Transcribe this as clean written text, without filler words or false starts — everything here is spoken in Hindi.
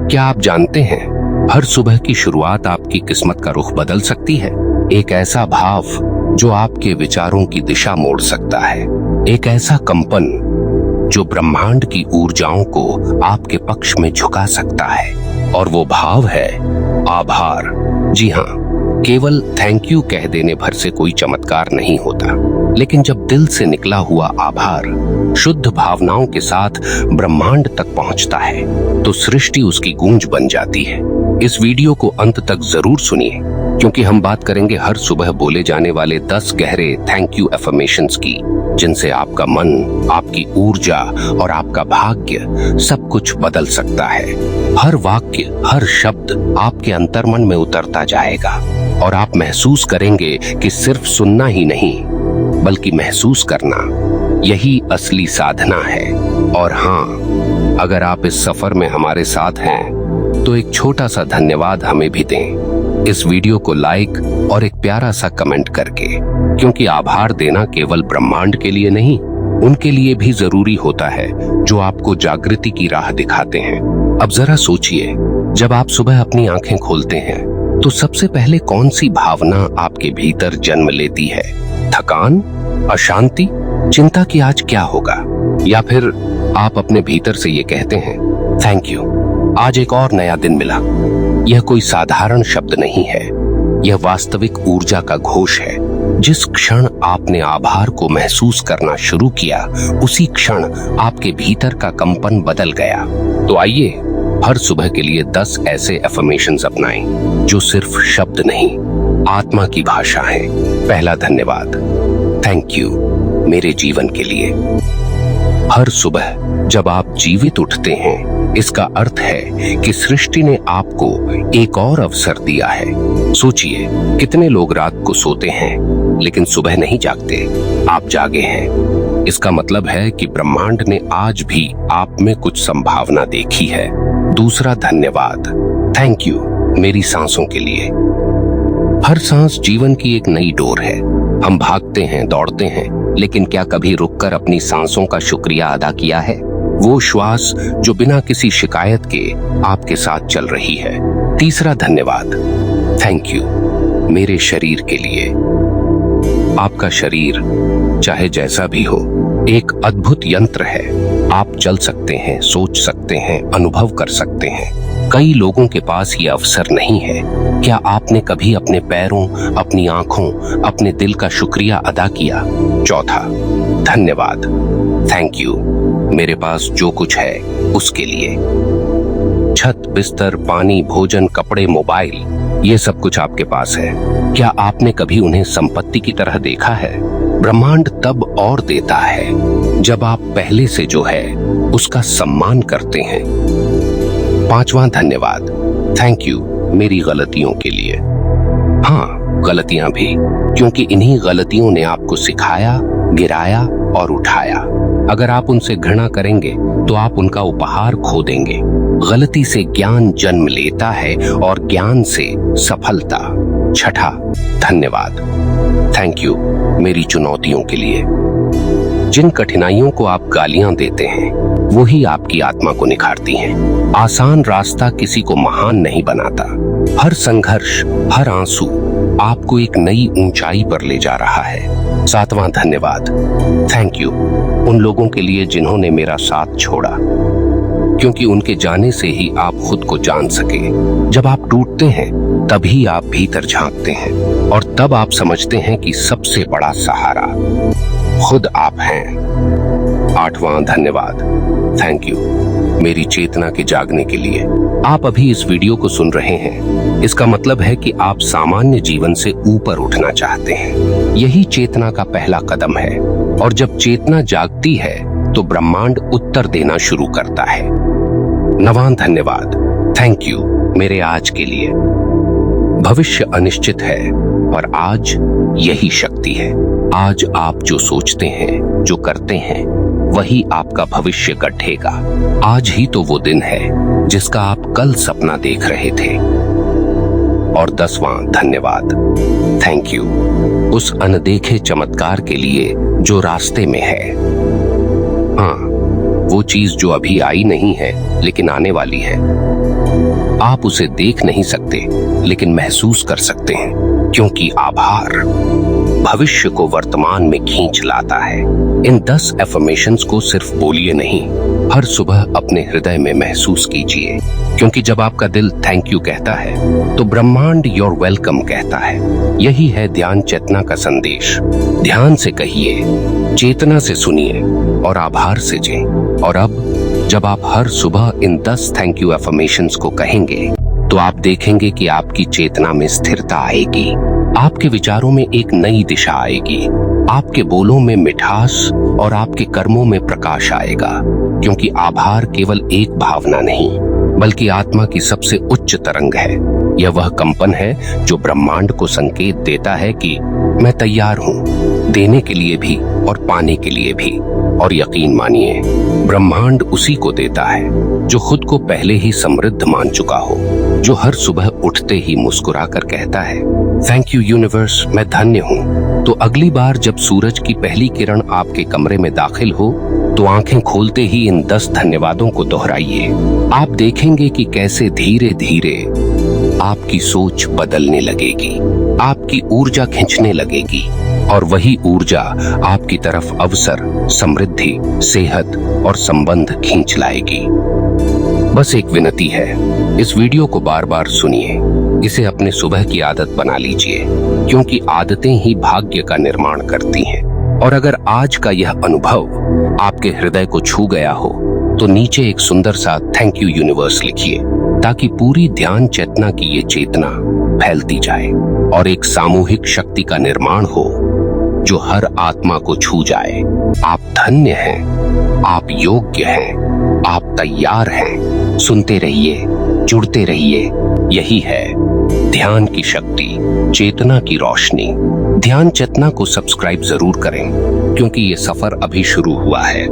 क्या आप जानते हैं, हर सुबह की शुरुआत आपकी किस्मत का रुख बदल सकती है। एक ऐसा भाव जो आपके विचारों की दिशा मोड़ सकता है, एक ऐसा कंपन जो ब्रह्मांड की ऊर्जाओं को आपके पक्ष में झुका सकता है। और वो भाव है आभार। जी हाँ, केवल थैंक यू कह देने भर से कोई चमत्कार नहीं होता, लेकिन जब दिल से निकला हुआ आभार शुद्ध भावनाओं के साथ ब्रह्मांड तक पहुंचता है तो सृष्टि उसकी गूंज बन जाती है। इस वीडियो को अंत तक जरूर सुनिए, क्योंकि हम बात करेंगे हर सुबह बोले जाने वाले 10 गहरे थैंक यू अफर्मेशंस की, जिनसे आपका मन, आपकी ऊर्जा और आपका भाग्य सब कुछ बदल सकता है। हर वाक्य, हर शब्द आपके अंतर्मन में उतरता जाएगा और आप महसूस करेंगे कि सिर्फ सुनना ही नहीं, बल्कि महसूस करना, यही असली साधना है। और हाँ, अगर आप इस सफर में हमारे साथ हैं तो एक छोटा सा धन्यवाद हमें भी दें, इस वीडियो को लाइक और एक प्यारा सा कमेंट करके, क्योंकि आभार देना केवल ब्रह्मांड के लिए नहीं, उनके लिए भी जरूरी होता है जो आपको जागृति की राह दिखाते हैं। अब जरा सोचिए, जब आप सुबह अपनी आंखें खोलते हैं तो सबसे पहले कौन सी भावना आपके भीतर जन्म लेती है? थकान, अशांति, चिंता कि आज क्या होगा? या फिर आप अपने भीतर से ये कहते हैं, थैंक यू, आज एक और नया दिन मिला। यह कोई साधारण शब्द नहीं है, यह वास्तविक ऊर्जा का घोष है। जिस क्षण आपने आभार को महसूस करना शुरू किया, उसी क्षण आपके भीतर का कंपन बदल गया। तो आइए हर सुबह के लिए 10 ऐसे अफर्मेशंस अपनाएं जो सिर्फ शब्द नहीं, आत्मा की भाषा है। पहला धन्यवाद, थैंक यू मेरे जीवन के लिए। हर सुबह जब आप जीवित उठते हैं, इसका अर्थ है कि सृष्टि ने आपको एक और अवसर दिया है। सोचिए, कितने लोग रात को सोते हैं लेकिन सुबह नहीं जागते। आप जागे हैं, इसका मतलब है कि ब्रह्मांड ने आज भी आप में कुछ संभावना देखी है। दूसरा धन्यवाद, थैंक यू मेरी सांसों के लिए। हर सांस जीवन की एक नई डोर है। हम भागते हैं, दौड़ते हैं, लेकिन क्या कभी रुककर अपनी सांसों का शुक्रिया अदा किया है? वो श्वास जो बिना किसी शिकायत के आपके साथ चल रही है। तीसरा धन्यवाद, थैंक यू मेरे शरीर के लिए। आपका शरीर चाहे जैसा भी हो, एक अद्भुत यंत्र है। आप चल सकते हैं, सोच सकते हैं, अनुभव कर सकते हैं। कई लोगों के पास ये अवसर नहीं है। क्या आपने कभी अपने पैरों, अपनी आंखों, अपने दिल का शुक्रिया अदा किया? चौथा धन्यवाद, थैंक यू मेरे पास जो कुछ है उसके लिए। छत, बिस्तर, पानी, भोजन, कपड़े, मोबाइल, ये सब कुछ आपके पास है। क्या आपने कभी उन्हें संपत्ति की तरह देखा है? ब्रह्मांड तब और देता है जब आप पहले से जो है उसका सम्मान करते हैं। पांचवा धन्यवाद, थैंक यू मेरी गलतियों के लिए। हाँ, गलतियां भी, क्योंकि इन्हीं गलतियों ने आपको सिखाया, गिराया और उठाया। अगर आप उनसे घृणा करेंगे तो आप उनका उपहार खो देंगे। गलती से ज्ञान जन्म लेता है और ज्ञान से सफलता। छठा धन्यवाद, थैंक यू मेरी चुनौतियों के लिए। जिन कठिनाइयों को आप गालियां देते हैं, वही आपकी आत्मा को निखारती हैं। आसान रास्ता किसी को महान नहीं बनाता। हर संघर्ष, हर आंसू आपको एक नई ऊंचाई पर ले जा रहा है। सातवां धन्यवाद, थैंक यू उन लोगों के लिए जिन्होंने मेरा साथ छोड़ा, क्योंकि उनके जाने से ही आप खुद को जान सके। जब आप टूटते हैं तभी आप भीतर झांकते हैं और तब आप समझते हैं कि सबसे बड़ा सहारा खुद आप हैं। आठवां धन्यवाद, थैंक यू मेरी चेतना के जागने के लिए। आप अभी इस वीडियो को सुन रहे हैं, इसका मतलब है कि आप सामान्य जीवन से ऊपर उठना चाहते हैं। यही चेतना का पहला कदम है, और जब चेतना जागती है तो ब्रह्मांड उत्तर देना शुरू करता है। नवां धन्यवाद, थैंक यू मेरे आज के लिए। भविष्य अनिश्चित है और आज यही शक्ति है। आज आप जो सोचते हैं, जो करते हैं, वही आपका भविष्य गढ़ेगा। आज ही तो वो दिन है जिसका आप कल सपना देख रहे थे। और 10वां धन्यवाद, थैंक यू उस अनदेखे चमत्कार के लिए जो रास्ते में है। हाँ, वो चीज जो अभी आई नहीं है लेकिन आने वाली है। आप उसे देख नहीं सकते लेकिन महसूस कर सकते हैं, क्योंकि आभार भविष्य को वर्तमान में खींच लाता है। इन 10 एफर्मेशंस को सिर्फ बोलिए नहीं, हर सुबह अपने हृदय में महसूस कीजिए, क्योंकि जब आपका दिल थैंक यू कहता है तो ब्रह्मांड योर वेलकम कहता है। यही है ध्यान चेतना का संदेश। ध्यान से कहिए, चेतना से सुनिए और आभार से जिएं। और अब जब आप हर सुबह इन 10 थैंक यू एफर्मेशंस को कहेंगे तो आप देखेंगे कि आपकी चेतना में स्थिरता आएगी, आपके विचारों में एक नई दिशा आएगी, आपके बोलों में मिठास और आपके कर्मों में प्रकाश आएगा। क्योंकि आभार केवल एक भावना नहीं बल्कि आत्मा की सबसे उच्च तरंग है। यह वह कंपन है जो ब्रह्मांड को संकेत देता है कि मैं तैयार हूँ, देने के लिए भी और पाने के लिए भी। और यकीन मानिए, ब्रह्मांड उसी को देता है जो खुद को पहले ही समृद्ध मान चुका हो, जो हर सुबह उठते ही मुस्कुरा कर कहता है थैंक यू यूनिवर्स, मैं धन्य हूँ। तो अगली बार जब सूरज की पहली किरण आपके कमरे में दाखिल हो तो आंखें खोलते ही इन 10 धन्यवादों को दोहराइए। आप देखेंगे कि कैसे धीरे धीरे आपकी सोच बदलने लगेगी, आपकी ऊर्जा खिंचने लगेगी और वही ऊर्जा आपकी तरफ अवसर, समृद्धि, सेहत और संबंध खींच लाएगी। बस एक विनती है, इस वीडियो को बार बार सुनिए, इसे अपने सुबह की आदत बना लीजिए, क्योंकि आदतें ही भाग्य का निर्माण करती हैं। और अगर आज का यह अनुभव आपके हृदय को छू गया हो तो नीचे एक सुंदर सा थैंक यू यूनिवर्स लिखिए, ताकि पूरी ध्यान चेतना की ये चेतना फैलती जाए और एक सामूहिक शक्ति का निर्माण हो जो हर आत्मा को छू जाए। आप धन्य हैं, आप योग्य हैं, आप तैयार हैं। सुनते रहिए, जुड़ते रहिए। यही है ध्यान की शक्ति, चेतना की रोशनी। ध्यान चेतना को सब्सक्राइब जरूर करें, क्योंकि ये सफर अभी शुरू हुआ है।